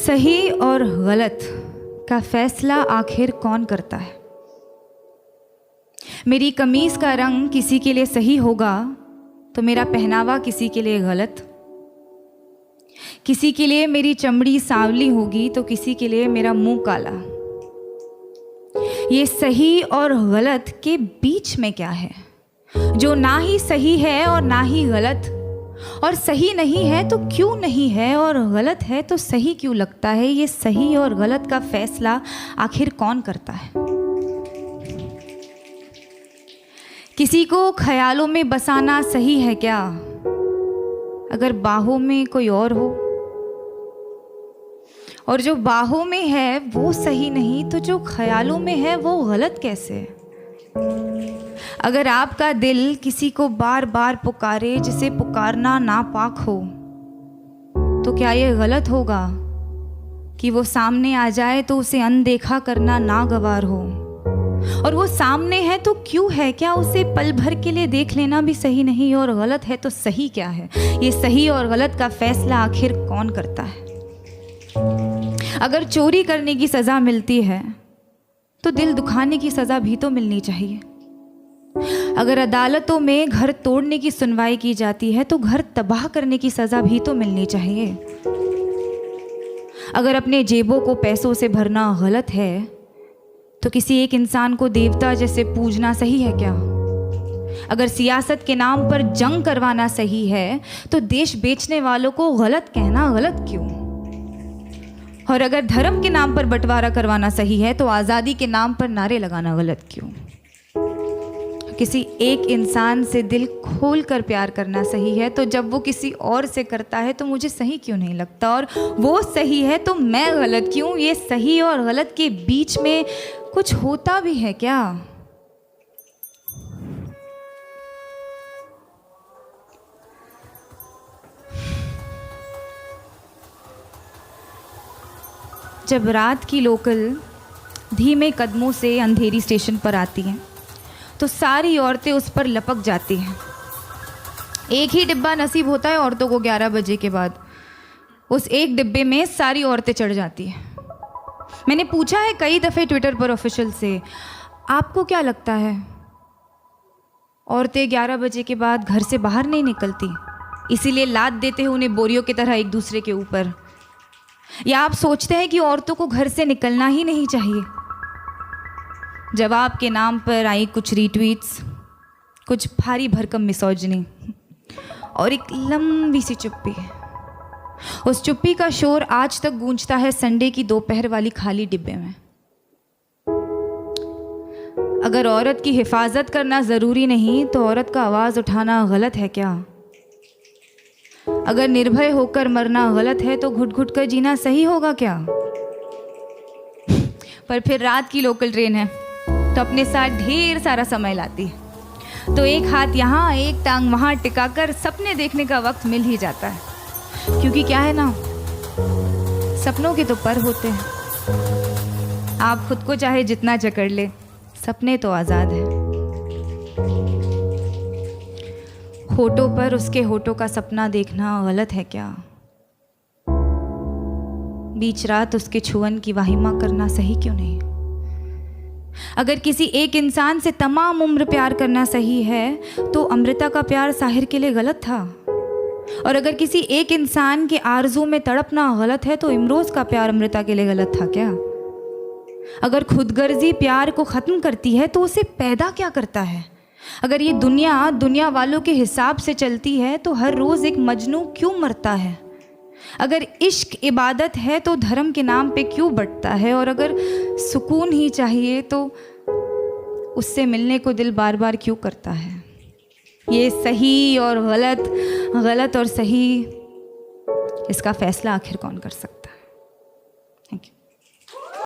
सही और गलत का फैसला आखिर कौन करता है? मेरी कमीज का रंग किसी के लिए सही होगा तो मेरा पहनावा किसी के लिए गलत, किसी के लिए मेरी चमड़ी सांवली होगी तो किसी के लिए मेरा मुंह काला। ये सही और गलत के बीच में क्या है जो ना ही सही है और ना ही गलत, और सही नहीं है तो क्यों नहीं है, और गलत है तो सही क्यों लगता है? ये सही और गलत का फैसला आखिर कौन करता है? किसी को ख्यालों में बसाना सही है क्या अगर बाहों में कोई और हो, और जो बाहों में है वो सही नहीं तो जो ख्यालों में है वो गलत कैसे है? अगर आपका दिल किसी को बार बार पुकारे जिसे पुकारना नापाक हो तो क्या ये गलत होगा कि वो सामने आ जाए तो उसे अनदेखा करना नागवार हो? और वो सामने है तो क्यों है? क्या उसे पल भर के लिए देख लेना भी सही नहीं? और गलत है तो सही क्या है? ये सही और गलत का फैसला आखिर कौन करता है? अगर चोरी करने की सज़ा मिलती है तो दिल दुखाने की सज़ा भी तो मिलनी चाहिए। अगर अदालतों में घर तोड़ने की सुनवाई की जाती है तो घर तबाह करने की सज़ा भी तो मिलनी चाहिए। अगर अपने जेबों को पैसों से भरना गलत है तो किसी एक इंसान को देवता जैसे पूजना सही है क्या? अगर सियासत के नाम पर जंग करवाना सही है तो देश बेचने वालों को गलत कहना गलत क्यों? और अगर धर्म के नाम पर बंटवारा करवाना सही है तो आज़ादी के नाम पर नारे लगाना गलत क्यों? किसी एक इंसान से दिल खोल कर प्यार करना सही है तो जब वो किसी और से करता है तो मुझे सही क्यों नहीं लगता? और वो सही है तो मैं गलत क्यों? ये सही और गलत के बीच में कुछ होता भी है क्या? जब रात की लोकल धीमे कदमों से अंधेरी स्टेशन पर आती हैं तो सारी औरतें उस पर लपक जाती हैं। एक ही डिब्बा नसीब होता है औरतों को 11 बजे के बाद। उस एक डिब्बे में सारी औरतें चढ़ जाती हैं। मैंने पूछा है कई दफ़े ट्विटर पर ऑफिशियल से, आपको क्या लगता है औरतें 11 बजे के बाद घर से बाहर नहीं निकलती इसीलिए लाद देते हैं उन्हें बोरियों की तरह एक दूसरे के ऊपर, या आप सोचते हैं कि औरतों को घर से निकलना ही नहीं चाहिए? जवाब के नाम पर आई कुछ रीट्वीट्स, कुछ भारी भरकम मिसोजिनी और एक लंबी सी चुप्पी। उस चुप्पी का शोर आज तक गूंजता है संडे की दोपहर वाली खाली डिब्बे में। अगर औरत की हिफाजत करना ज़रूरी नहीं तो औरत का आवाज़ उठाना गलत है क्या? अगर निर्भय होकर मरना गलत है तो घुट घुट कर जीना सही होगा क्या? पर फिर रात की लोकल ट्रेन है तो अपने साथ ढेर सारा समय लाती है, तो एक हाथ यहाँ एक टांग वहाँ टिकाकर सपने देखने का वक्त मिल ही जाता है। क्योंकि क्या है ना, सपनों के तो पर होते हैं। आप खुद को चाहे जितना जकड़ ले, सपने तो आज़ाद हैं। होठों पर उसके होठों का सपना देखना गलत है क्या? बीच रात उसके छुअन की वाहिमा करना सही क्यों नहीं? अगर किसी एक इंसान से तमाम उम्र प्यार करना सही है तो अमृता का प्यार साहिर के लिए गलत था, और अगर किसी एक इंसान के आरज़ू में तड़पना गलत है तो इमरोज़ का प्यार अमृता के लिए गलत था क्या? अगर खुदगर्जी प्यार को ख़त्म करती है तो उसे पैदा क्या करता है? अगर ये दुनिया वालों के हिसाब से चलती है तो हर रोज़ एक मजनू क्यों मरता है? अगर इश्क इबादत है तो धर्म के नाम पे क्यों बंटता है? और अगर सुकून ही चाहिए तो उससे मिलने को दिल बार बार क्यों करता है? ये सही और गलत, गलत और सही, इसका फैसला आखिर कौन कर सकता है?